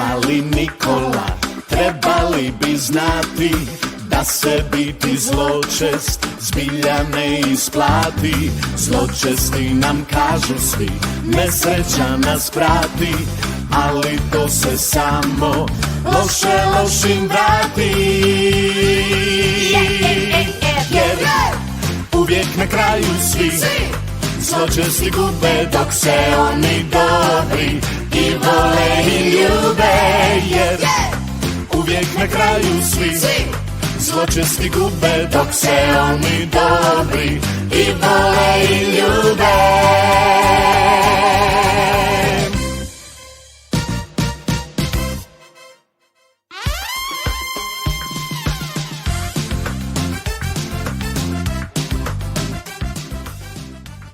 Mali Nikola, trebali bi znati da se biti zločest zbilja ne isplati. Zločesti nam kažu svi, nesreća nas prati, ali to se samo lošim vrati. Jer uvijek na kraju svi zločesti gube, dok se oni dobri i vole i ljube. Jer uvijek na kraju svi zločesti gube, dok se oni dobri i vole i ljube.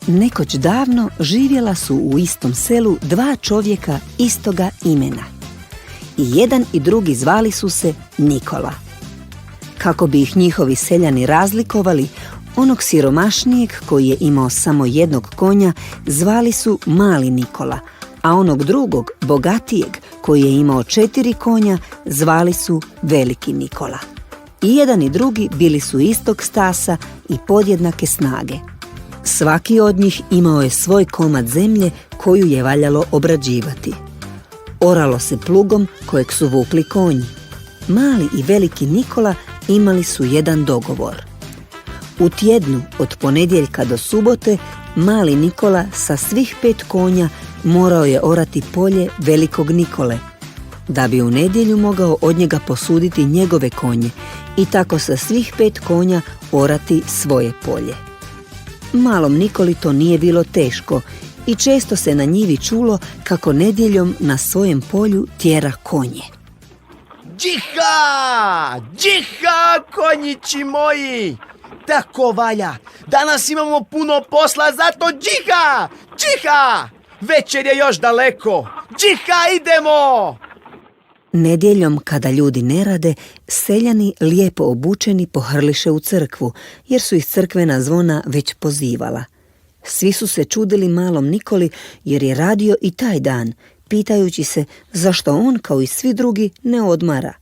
Nekoć davno živjela su u istom selu dva čovjeka istoga imena. I jedan i drugi zvali su se Nikola. Kako bi ih njihovi seljani razlikovali, onog siromašnijeg koji je imao samo jednog konja zvali su Mali Nikola, a onog drugog, bogatijeg, koji je imao 4 konja, zvali su Veliki Nikola. I jedan i drugi bili su istog stasa i podjednake snage. Svaki od njih imao je svoj komad zemlje koju je valjalo obrađivati. Oralo se plugom kojeg su vukli konji. Mali i Veliki Nikola imali su jedan dogovor. U tjednu od ponedjeljka do subote Mali Nikola sa svih 5 konja morao je orati polje Velikog Nikole, da bi u nedjelju mogao od njega posuditi njegove konje i tako sa svih 5 konja orati svoje polje. Malom Nikoli to nije bilo teško i često se na njivi čulo kako nedjeljom na svojem polju tjera konje. Džiha! Džiha, konjići moji! Tako valja! Danas imamo puno posla, zato džiha! Džiha! Večer je još daleko! Džiha, idemo! Nedjeljom, kada ljudi ne rade, seljani lijepo obučeni pohrliše u crkvu, jer su ih crkvena zvona već pozivala. Svi su se čudili Malom Nikoli jer je radio i taj dan, pitajući se zašto on, kao i svi drugi, ne odmara.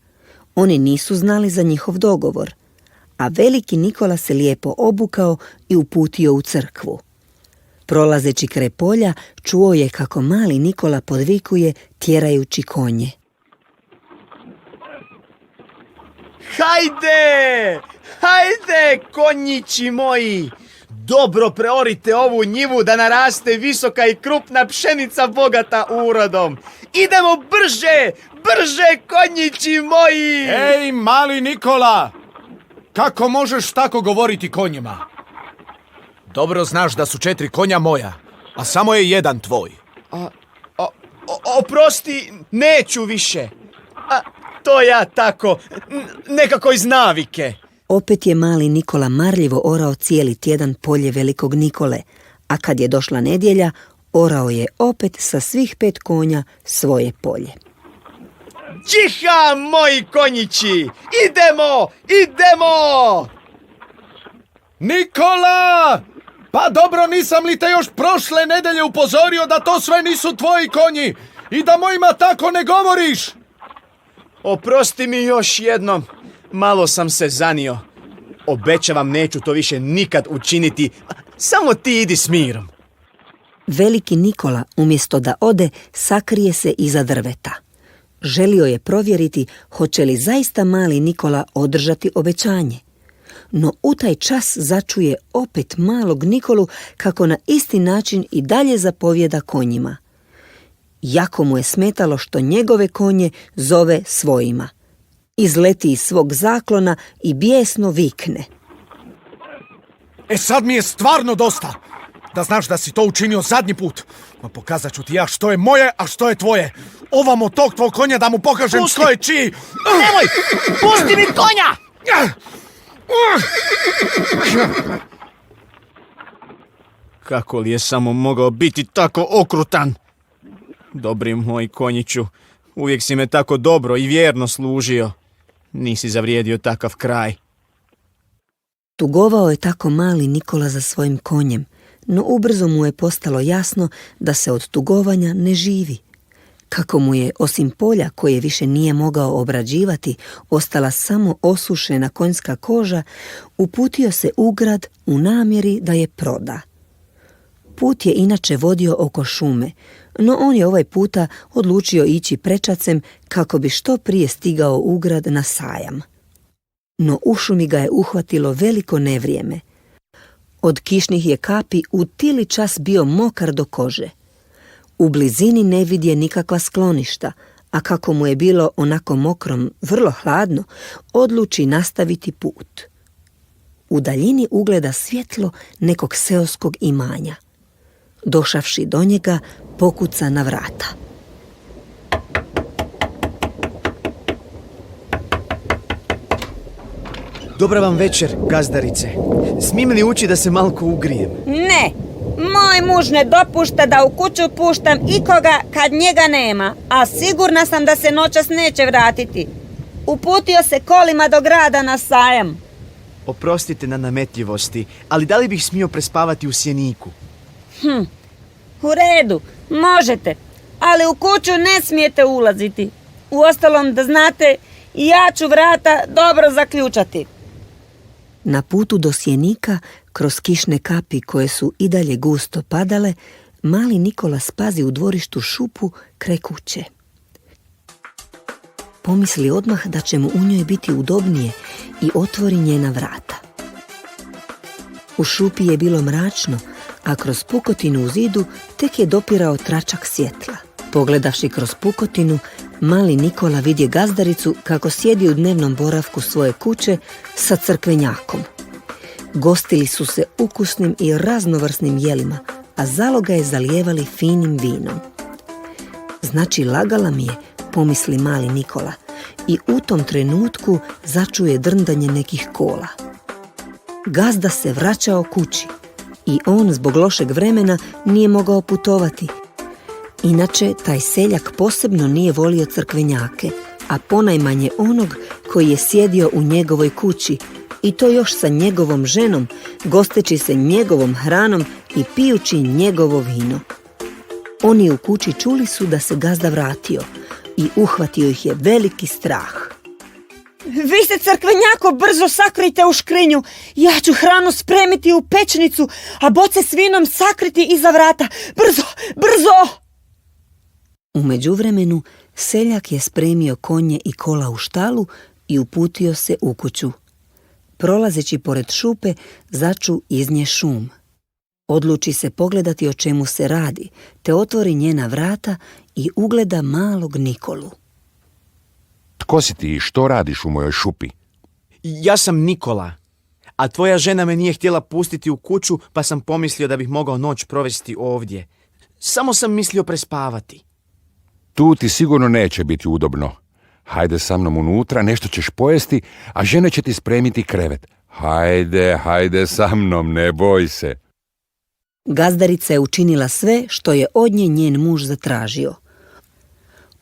Oni nisu znali za njihov dogovor. A Veliki Nikola se lijepo obukao i uputio u crkvu. Prolazeći kraj polja, čuo je kako Mali Nikola podvikuje tjerajući konje. Hajde! Hajde, konjići moji! Dobro preorite ovu njivu da naraste visoka i krupna pšenica bogata urodom. Idemo brže! Brže, konjići moji! Ej, Mali Nikola! Kako možeš tako govoriti konjima? Dobro znaš da su 4 konja moja, a samo je jedan tvoj. Oprosti, neću više. To ja tako, nekako iz navike. Opet je Mali Nikola marljivo orao cijeli tjedan polje Velikog Nikole, a kad je došla nedjelja, orao je opet sa svih 5 konja svoje polje. Džiha, moji konjići! Idemo! Idemo! Nikola! Pa dobro, nisam li te još prošle nedelje upozorio da to sve nisu tvoji konji i da mojima tako ne govoriš? Oprosti mi još jednom, malo sam se zanio. Obećavam, neću to više nikad učiniti, samo ti idi s mirom. Veliki Nikola, umjesto da ode, sakrije se iza drveta. Želio je provjeriti hoće li zaista Mali Nikola održati obećanje. No u taj čas začuje opet Malog Nikolu kako na isti način i dalje zapovjeda konjima. Jako mu je smetalo što njegove konje zove svojima. Izleti iz svog zaklona i bijesno vikne. Sad mi je stvarno dosta. Da znaš da si to učinio zadnji put. Ma pokazat ću ti ja što je moje, a što je tvoje. Ovamo tog tvog konja da mu pokažem što je čiji. Nemoj! Pusti mi konja! Kako li je samo mogao biti tako okrutan? Dobri moj konjiću, uvijek si me tako dobro i vjerno služio. Nisi zavrijedio takav kraj. Tugovao je tako Mali Nikola za svojim konjem, no ubrzo mu je postalo jasno da se od tugovanja ne živi. Kako mu je, osim polja koje više nije mogao obrađivati, ostala samo osušena konjska koža, uputio se u grad u namjeri da je proda. Put je inače vodio oko šume, no on je ovaj puta odlučio ići prečacem kako bi što prije stigao u grad na sajam. No u šumi ga je uhvatilo veliko nevrijeme. Od kišnih je kapi u tili čas bio mokar do kože. U blizini ne vidje nikakva skloništa, a kako mu je bilo onako mokrom vrlo hladno, odluči nastaviti put. U daljini ugleda svjetlo nekog seoskog imanja. Došavši do njega, pokuca na vrata. Dobra vam večer, gazdarice. Smijem li ući da se malko ugrijem? Ne, moj muž ne dopušta da u kuću puštam ikoga kad njega nema, a sigurna sam da se noćas neće vratiti. Uputio se kolima do grada na sajam. Oprostite na nametljivosti, ali da li bih smio prespavati u sjeniku? U redu, možete, ali u kuću ne smijete ulaziti. Uostalom, da znate, ja ću vrata dobro zaključati. Na putu do sjenika, kroz kišne kapi koje su i dalje gusto padale, mali Nikola spazi u dvorištu šupu kraj kuće. Pomisli odmah da će mu u njoj biti udobnije i otvori njena vrata. U šupi je bilo mračno, a kroz pukotinu u zidu tek je dopirao tračak svjetla. Pogledavši kroz pukotinu, mali Nikola vidje gazdaricu kako sjedi u dnevnom boravku svoje kuće sa crkvenjakom. Gostili su se ukusnim i raznovrsnim jelima, a zaloga je zalijevali finim vinom. Znači, lagala mi je, pomisli mali Nikola, i u tom trenutku začuje drndanje nekih kola. Gazda se vraćao kući i on zbog lošeg vremena nije mogao putovati. Inače, taj seljak posebno nije volio crkvenjake, a ponajmanje onog koji je sjedio u njegovoj kući, i to još sa njegovom ženom, gosteći se njegovom hranom i pijući njegovo vino. Oni u kući čuli su da se gazda vratio i uhvatio ih je veliki strah. Vi se, crkvenjako, brzo sakrijte u škrinju. Ja ću hranu spremiti u pečnicu, a boce s vinom sakriti iza vrata. Brzo, brzo! U međuvremenu, seljak je spremio konje i kola u štalu i uputio se u kuću. Prolazeći pored šupe, začu iz nje šum. Odluči se pogledati o čemu se radi, te otvori njena vrata i ugleda malog Nikolu. Tko si ti i što radiš u mojoj šupi? Ja sam Nikola, a tvoja žena me nije htjela pustiti u kuću, pa sam pomislio da bih mogao noć provesti ovdje. Samo sam mislio prespavati. Tu ti sigurno neće biti udobno. Hajde sa mnom unutra, nešto ćeš pojesti, a žena će ti spremiti krevet. Hajde sa mnom, ne boj se. Gazdarica je učinila sve što je od nje njen muž zatražio.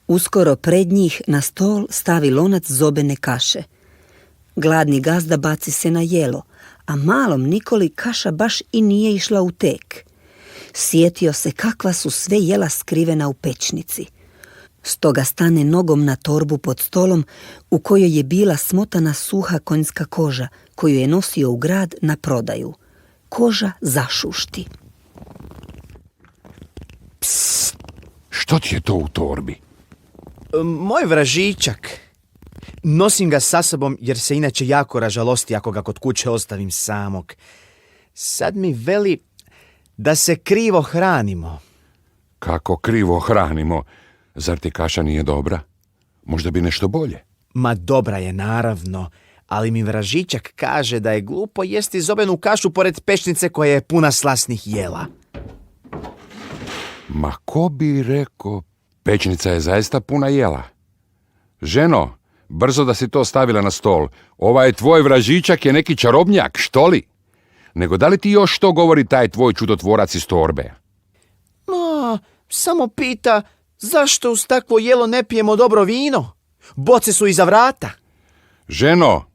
Uskoro pred njih na stol stavi lonac zobene kaše. Gladni gazda baci se na jelo, a malom Nikoli kaša baš i nije išla u tek. Sjetio se kakva su sve jela skrivena u pečnici. Stoga stane nogom na torbu pod stolom u kojoj je bila smotana suha konjska koža koju je nosio u grad na prodaju. Koža zašušti. Psst, što ti je to u torbi? Moj vražićak. Nosim ga sa sobom jer se inače jako ražalosti ako ga kod kuće ostavim samog. Sad mi veli da se krivo hranimo. Kako krivo hranimo? Zar ti kaša nije dobra? Možda bi nešto bolje. Ma dobra je, naravno, ali mi vražićak kaže da je glupo jesti zobenu kašu pored pečnice koja je puna slasnih jela. Ma ko bi rekao, pečnica je zaista puna jela. Ženo, brzo da si to stavila na stol. Ovaj tvoj vražićak je neki čarobnjak, što li? Nego da li ti još što govori taj tvoj čudotvorac iz torbe? Ma, samo pita zašto uz takvo jelo ne pijemo dobro vino? Boce su iza vrata. Ženo,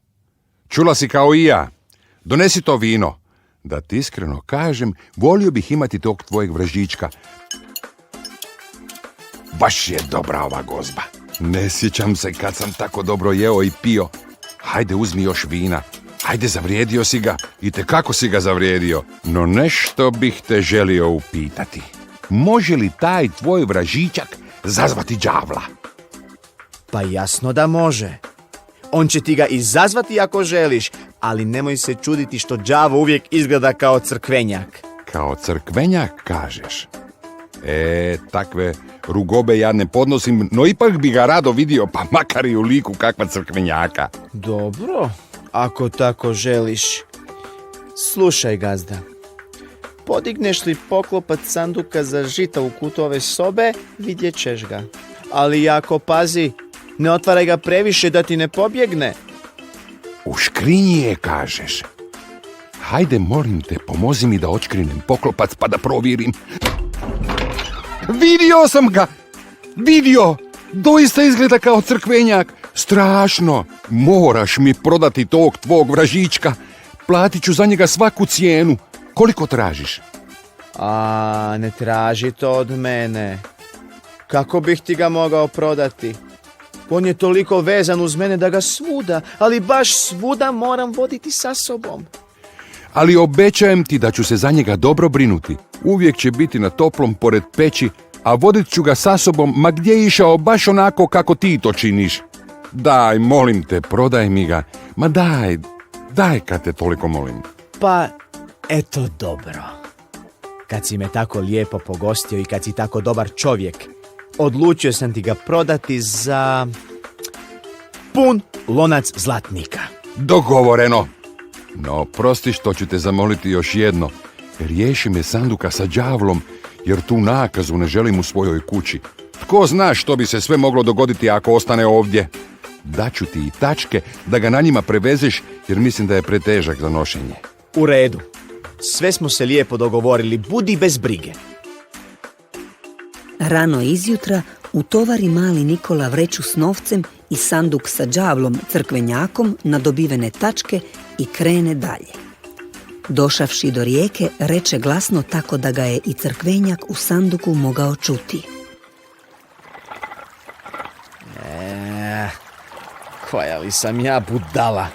čula si kao i ja. Donesi to vino. Da ti iskreno kažem, volio bih imati tog tvojeg vražićka. baš je dobra ova gozba. Ne sjećam se kad sam tako dobro jeo i pio. Hajde, uzmi još vina. Hajde, zavrijedio si ga. I kako si ga zavrijedio. No nešto bih te želio upitati. Može li taj tvoj vražićak zazvati đavla? Pa jasno da može. On će ti ga izazvati ako želiš, ali nemoj se čuditi što đavo uvijek izgleda kao crkvenjak. Kao crkvenjak, kažeš? Takve rugobe ja ne podnosim, no ipak bi ga rado vidio, pa makar i u liku kakva crkvenjaka. Dobro, ako tako želiš. Slušaj, gazda. Podigneš li poklopac sanduka za žita u kutu ove sobe, vidjet ćeš ga. Ali jako pazi, ne otvaraj ga previše da ti ne pobjegne. U škrinji je, kažeš? Hajde, molim te, pomozi mi da odškrinem poklopac pa da provjerim. Vidio sam ga! Vidio! Doista izgleda kao crkvenjak. Strašno! Moraš mi prodati tog tvog vražićka. Platit ću za njega svaku cijenu. Koliko tražiš? A, ne traži to od mene. Kako bih ti ga mogao prodati? On je toliko vezan uz mene da ga svuda, ali baš svuda moram voditi sa sobom. Ali obećajem ti da ću se za njega dobro brinuti. Uvijek će biti na toplom pored peći, a vodit ću ga sa sobom ma gdje je išao baš onako kako ti to činiš. Daj, molim te, prodaj mi ga. Ma daj kad te toliko molim. Pa, eto dobro. Kad si me tako lijepo pogostio i kad si tako dobar čovjek, odlučio sam ti ga prodati za pun lonac zlatnika. Dogovoreno. No, prosti što ću te zamoliti još jedno. Riješi me sanduka sa đavlom, jer tu nakazu ne želim u svojoj kući. Tko zna što bi se sve moglo dogoditi ako ostane ovdje? Daću ti i tačke da ga na njima prevezeš, jer mislim da je pretežak za nošenje. U redu. Sve smo se lijepo dogovorili, budi bez brige. Rano izjutra utovari mali Nikola vreću s novcem i sanduk sa đavlom crkvenjakom na dobivene tačke i krene dalje. Došavši do rijeke, reče glasno tako da ga je i crkvenjak u sanduku mogao čuti. Koja li sam ja budala.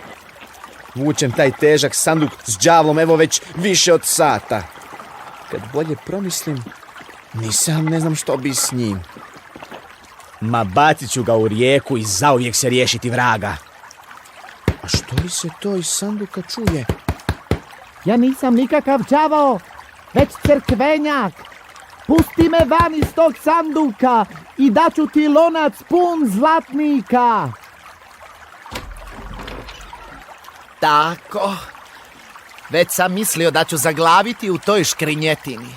Vučem taj težak sanduk s đavlom evo već više od sata. Kad bolje promislim, ne znam što bi s njim. Ma bacit ću ga u rijeku i zauvijek se riješiti vraga. A što li se to iz sanduka čuje? Ja nisam nikakav đavao, već crkvenjak. Pusti me van iz tog sanduka i daću ti lonac pun zlatnika. Tako. Već sam mislio da ću zaglaviti u toj škrinjetini.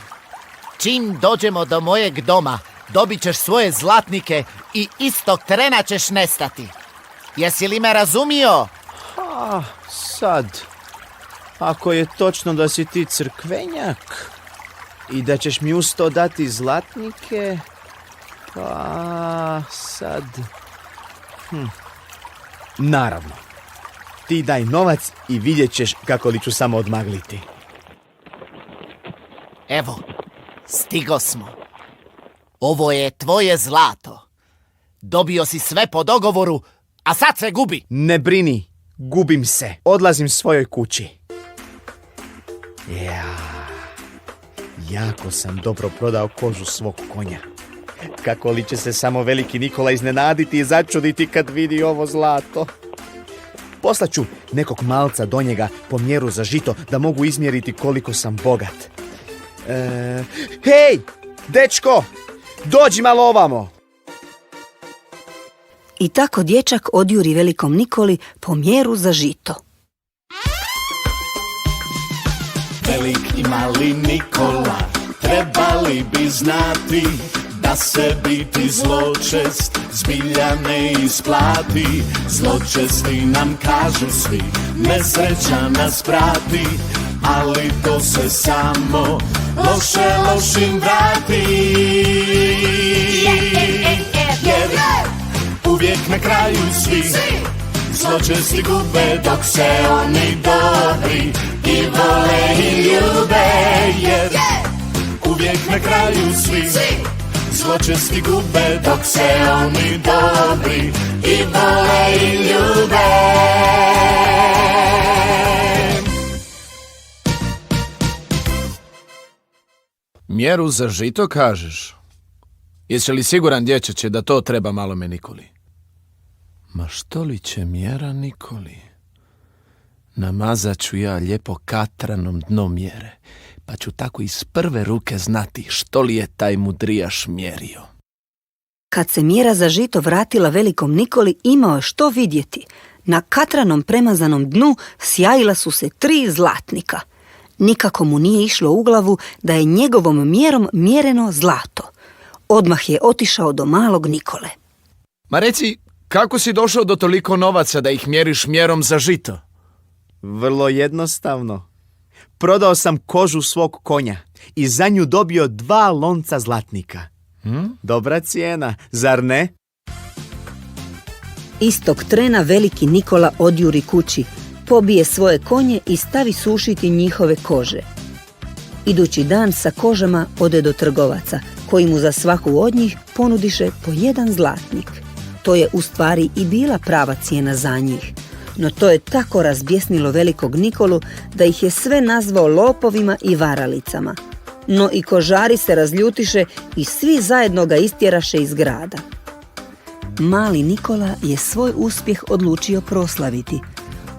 Čim dođemo do mojeg doma, dobit ćeš svoje zlatnike i istog trena ćeš nestati. Jesi li me razumio? Sad, ako je točno da si ti crkvenjak i da ćeš mi uz to dati zlatnike, pa sad... Naravno, ti daj novac i vidjet ćeš kako li ću samo odmagliti. Evo, stigo smo. Ovo je tvoje zlato. Dobio si sve po dogovoru, a sad se gubi. Ne brini, gubim se. Odlazim svojoj kući. Jako sam dobro prodao kožu svog konja. Kako li će se samo veliki Nikola iznenaditi i začuditi kad vidi ovo zlato. Poslaću nekog malca do njega po mjeru za žito da mogu izmjeriti koliko sam bogat. Hej, dečko, dođi malo ovamo. I tako dječak odjuri velikom Nikoli po mjeru za žito. Velik i mali Nikola trebali bi znati da se biti zločest zbilja ne isplati. Zločesti nam kažu svi, nesreća nas prati, ali to se samo lošim vrati. Jer uvijek na kraju svi zločesti gube, dok se oni dobri i vole i ljube. Jer uvijek na kraju svi zločesti gube, dok se oni dobri i vole i ljube. Mjeru za žito kažeš? Jesi li siguran, dječače, da to treba malome Nikoli? Ma što li će mjera Nikoli? Namazat ću ja lijepo katranom dno mjere, pa ću tako iz prve ruke znati što li je taj mudrijaš mjerio. Kad se mjera za žito vratila velikom Nikoli, imao je što vidjeti. Na katranom premazanom dnu sjajila su se 3 zlatnika. Nikako mu nije išlo u glavu da je njegovom mjerom mjereno zlato. Odmah je otišao do malog Nikole. Ma reci, kako si došao do toliko novaca da ih mjeriš mjerom za žito? Vrlo jednostavno. Prodao sam kožu svog konja i za nju dobio 2 lonca zlatnika. Dobra cijena, zar ne? Istog trena veliki Nikola odjuri kući, pobije svoje konje i stavi sušiti njihove kože. Idući dan sa kožama ode do trgovaca, koji mu za svaku od njih ponudiše po 1 zlatnik. To je u stvari i bila prava cijena za njih. No to je tako razbjesnilo velikog Nikolu da ih je sve nazvao lopovima i varalicama. No i kožari se razljutiše i svi zajedno ga istjeraše iz grada. Mali Nikola je svoj uspjeh odlučio proslaviti.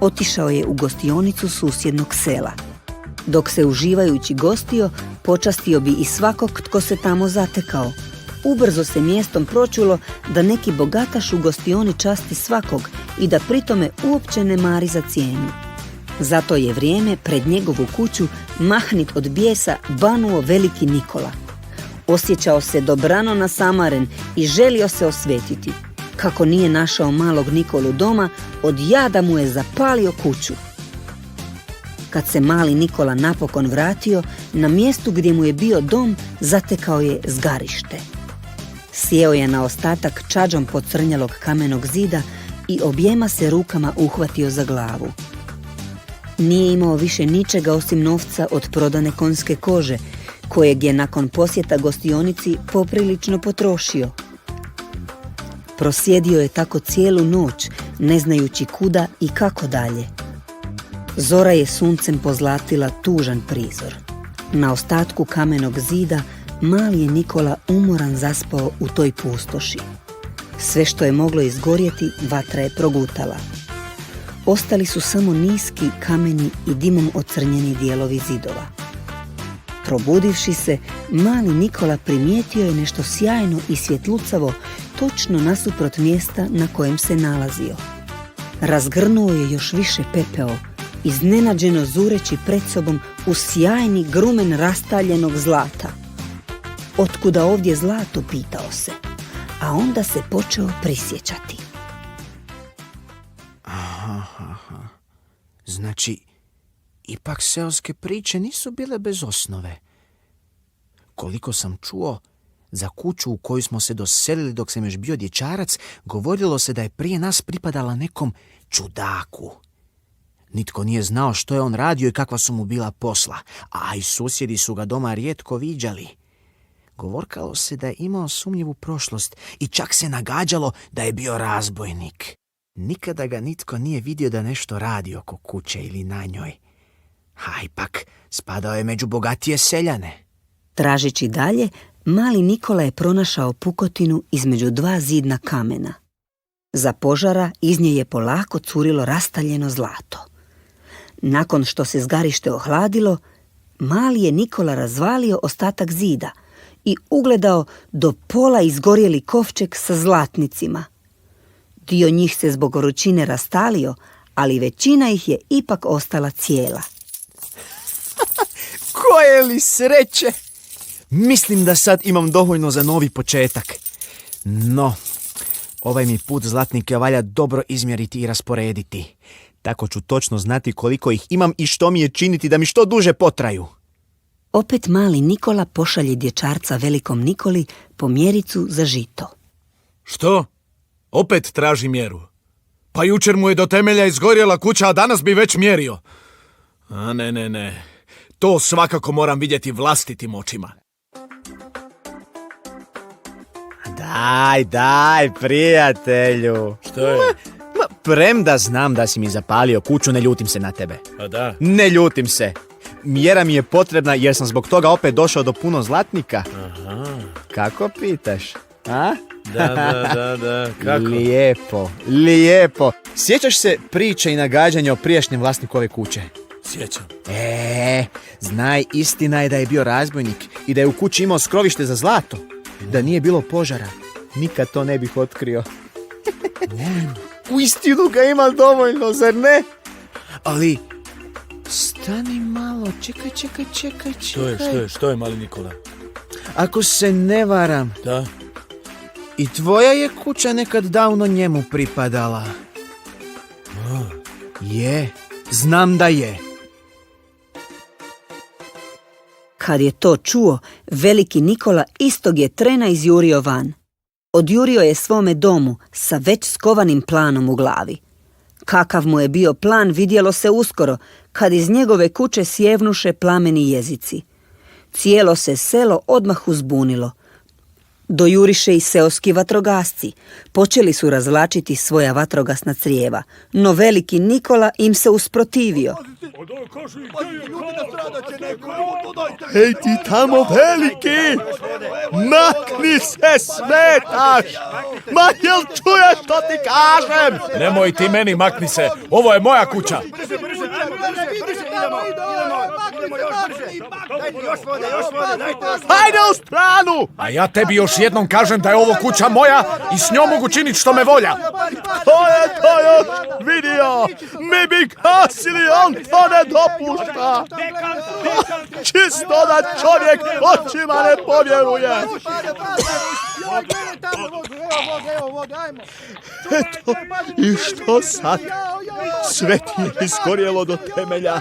Otišao je u gostionicu susjednog sela. Dok se uživajući gostio, počastio bi i svakog tko se tamo zatekao. Ubrzo se mjestom pročulo da neki bogataš u gostioni časti svakog i da pritome uopće ne mari za cijenu. Zato je vrijeme pred njegovu kuću mahnit od bijesa banuo veliki Nikola. Osjećao se dobrano nasamaren i želio se osvetiti. Kako nije našao malog Nikolu doma, od jada mu je zapalio kuću. Kad se mali Nikola napokon vratio, na mjestu gdje mu je bio dom zatekao je zgarište. Sjeo je na ostatak čađom pocrnjalog kamenog zida i objema se rukama uhvatio za glavu. Nije imao više ničega osim novca od prodane konjske kože, kojeg je nakon posjeta gostionici poprilično potrošio. Prosjedio je tako cijelu noć, ne znajući kuda i kako dalje. Zora je suncem pozlatila tužan prizor. Na ostatku kamenog zida mali je Nikola umoran zaspao u toj pustoši. Sve što je moglo izgorjeti, vatra je progutala. Ostali su samo niski, kameni i dimom ocrnjeni dijelovi zidova. Probudivši se, mali Nikola primijetio je nešto sjajno i svjetlucavo točno nasuprot mjesta na kojem se nalazio. Razgrnuo je još više pepeo, iznenađeno zureći pred sobom u sjajni grumen rastaljenog zlata. Otkuda ovdje zlato, pitao se, a onda se počeo prisjećati. Znači, ipak seoske priče nisu bile bez osnove. Koliko sam čuo, za kuću u koju smo se doselili dok sam još bio dječarac, govorilo se da je prije nas pripadala nekom čudaku. Nitko nije znao što je on radio i kakva su mu bila posla, a i susjedi su ga doma rijetko viđali. Govorkalo se da je imao sumnjivu prošlost i čak se nagađalo da je bio razbojnik. Nikada ga nitko nije vidio da nešto radi oko kuće ili na njoj. A ipak, spadao je među bogatije seljane. Tražeći dalje, mali Nikola je pronašao pukotinu između 2 zidna kamena. Za požara iz nje je polako curilo rastaljeno zlato. Nakon što se zgarište ohladilo, mali je Nikola razvalio ostatak zida i ugledao do pola izgorjeli kovčeg sa zlatnicima. Dio njih se zbog vrućine rastalio, ali većina ih je ipak ostala cijela. Koje li sreće! Mislim da sad imam dovoljno za novi početak. No, ovaj mi put zlatnike valja dobro izmjeriti i rasporediti. Tako ću točno znati koliko ih imam i što mi je činiti da mi što duže potraju. Opet mali Nikola pošalje dječarca velikom Nikoli po mjericu za žito. Što? Opet traži mjeru. Pa jučer mu je do temelja izgorjela kuća, a danas bi već mjerio. A ne. To svakako moram vidjeti vlastitim očima. Daj, prijatelju. Što je? Ma, premda znam da si mi zapalio kuću, ne ljutim se na tebe. A da? Ne ljutim se. Mjera mi je potrebna jer sam zbog toga opet došao do puno zlatnika. Aha. Kako pitaš? A? Da. Kako? Lijepo. Sjećaš se priče i nagađanja o prijašnjem vlasniku ove kuće? Sjećam. Znaj, istina je da je bio razbojnik i da je u kući imao skrovište za zlato. Da nije bilo požara, nikad to ne bih otkrio. U istinu ga ima dovoljno, zar ne? Ali, stani malo, čekaj. Što je, mali Nikola? Ako se ne varam, Da? i tvoja je kuća nekad davno njemu pripadala. Je, znam da je. Kad je to čuo, veliki Nikola istog je trena izjurio van. Odjurio je svome domu sa već skovanim planom u glavi. Kakav mu je bio plan vidjelo se uskoro, kad iz njegove kuće sjevnuše plameni jezici. Cijelo se selo odmah uzbunilo. Dojuriše i seoski vatrogasci. Počeli su razvlačiti svoja vatrogasna crijeva, no veliki Nikola im se usprotivio. Hej ti tamo veliki! Makni se, smetaš! Ma jel čuješ što ti kažem? Nemoj ti meni, makni se. Ovo je moja kuća. Hajde u stranu! A ja tebi još jednom kažem da je ovo kuća moja i s njom mogu činiti što me volja. Ko je to još vidio? Mi bi kasili, on to ne dopušta. Čisto da čovjek očima ne povjeruje. Eto, i što sad? Sve ti je izgorjelo do temelja.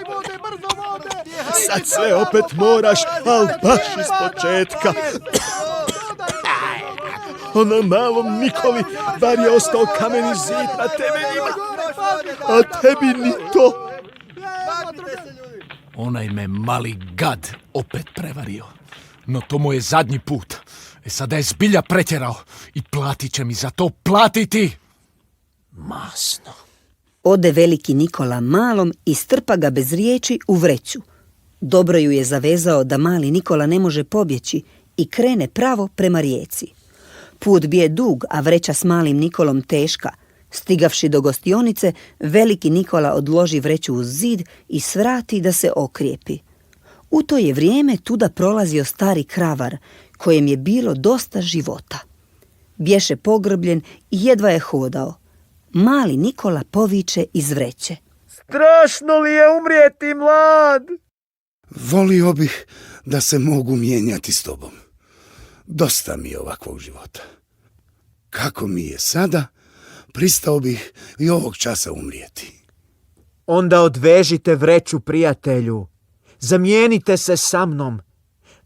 Sad sve opet moraš, al baš iz početka. Na malom Nikoli bar je ostao kameni zid na temeljima, a tebi ni to. Onaj me mali gad opet prevario. No to mu je zadnji put. Sada je zbilja pretjerao i platit će mi za to platiti. Masno. Ode veliki Nikola malom i strpa ga bez riječi u vreću. Dobro ju je zavezao da mali Nikola ne može pobjeći i krene pravo prema rijeci. Put bi je dug, a vreća s malim Nikolom teška. Stigavši do gostionice, veliki Nikola odloži vreću uz zid i svrati da se okrijepi. U to je vrijeme tuda prolazio stari kravar, kojem je bilo dosta života. Bješe pogrbljen i jedva je hodao. Mali Nikola poviče iz vreće. Strašno li je umrijeti mlad? Volio bih da se mogu mijenjati s tobom. Dosta mi je ovakvog života. Kako mi je sada, pristao bih i ovog časa umrijeti. Onda odvežite vreću, prijatelju. Zamijenite se sa mnom.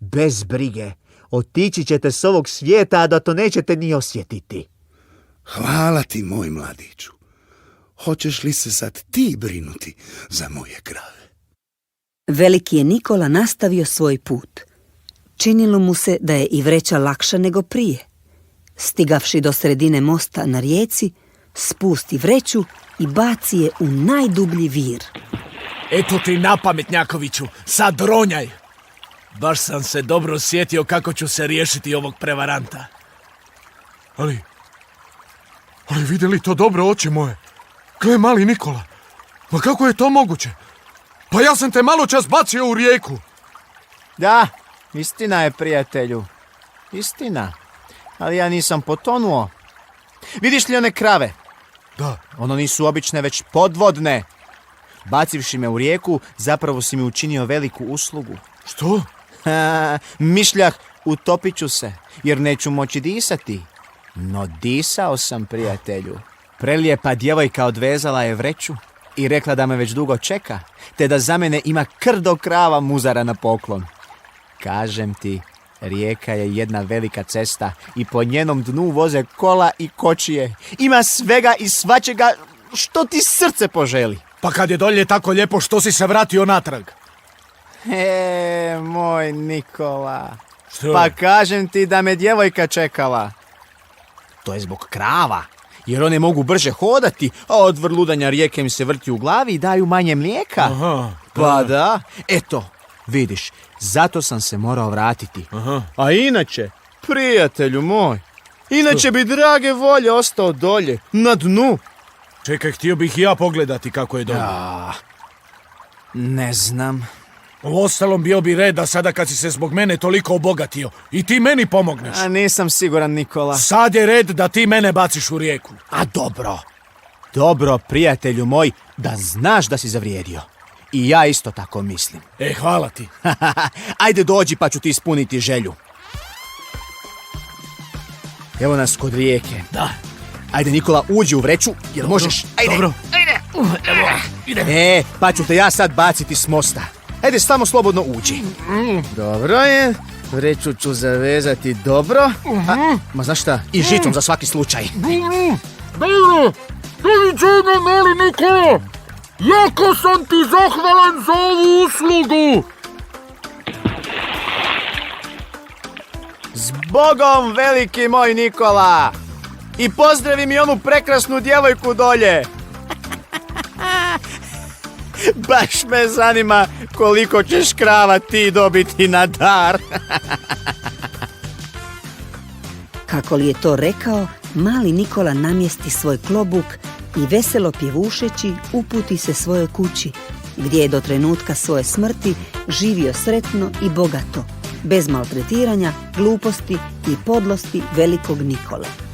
Bez brige. Otići ćete s ovog svijeta, a da to nećete ni osjetiti. Hvala ti, moj mladiću. Hoćeš li se sad ti brinuti za moje krave? Veliki je Nikola nastavio svoj put. Činilo mu se da je i vreća lakša nego prije. Stigavši do sredine mosta na rijeci, spusti vreću i baci je u najdublji vir. Eto ti na pamet, Njakoviću, sad ronjaj. Baš sam se dobro sjetio kako ću se riješiti ovog prevaranta. Ali vidjeli to dobro oči moje? Gle, mali Nikola, pa kako je to moguće? Pa ja sam te malo čas bacio u rijeku. Da, istina je, prijatelju. Istina. Ali ja nisam potonuo. Vidiš li one krave? Da. Ono nisu obične, već podvodne. Bacivši me u rijeku, zapravo si mi učinio veliku uslugu. Što? Mišljah, utopit ću se, jer neću moći disati. No disao sam, prijatelju. Prelijepa djevojka odvezala je vreću i rekla da me već dugo čeka, te da za mene ima krdo krava muzara na poklon. Kažem ti, rijeka je jedna velika cesta i po njenom dnu voze kola i kočije. Ima svega i svačega što ti srce poželi. Pa kad je dolje tako lijepo, što si se vratio natrag? Moj Nikola. Što? Pa kažem ti da me djevojka čekala. To je zbog krava, jer one mogu brže hodati, a od vrludanja rijeke im se vrti u glavi i daju manje mlijeka. Aha, Pa da, eto, vidiš, zato sam se morao vratiti. Aha. A inače, prijatelju moj, inače bi drage volje ostao dolje, na dnu. Čekaj, htio bih i ja pogledati kako je dobro. A, ne znam. Uostalom bio bi red da sada kad si se zbog mene toliko obogatio i ti meni pomogneš. A nisam siguran, Nikola. Sad je red da ti mene baciš u rijeku. A dobro. Dobro, prijatelju moj, da znaš da si zavrijedio. I ja isto tako mislim. Hvala ti. Ajde dođi pa ću ti ispuniti želju. Evo nas kod rijeke. Da. Ajde Nikola, uđi u vreću, jer možeš. Ajde. Dobro. Idem. Pa ću te ja sad baciti s mosta. Ajde, samo slobodno uđi. Dobro je. Vreću ću zavezati dobro. Ma znaš šta? I žicom za svaki slučaj. Dobro, doviđenja, mali Nikola. Jako sam ti zahvalan za ovu uslugu. Zbogom, veliki moj Nikola! I pozdravi mi onu prekrasnu djevojku dolje! Baš me zanima koliko ćeš krava ti dobiti na dar. Kako li je to rekao, mali Nikola namjesti svoj klobuk i veselo pjevušeći uputi se svojoj kući, gdje je do trenutka svoje smrti živio sretno i bogato, bez maltretiranja, gluposti i podlosti velikog Nikole.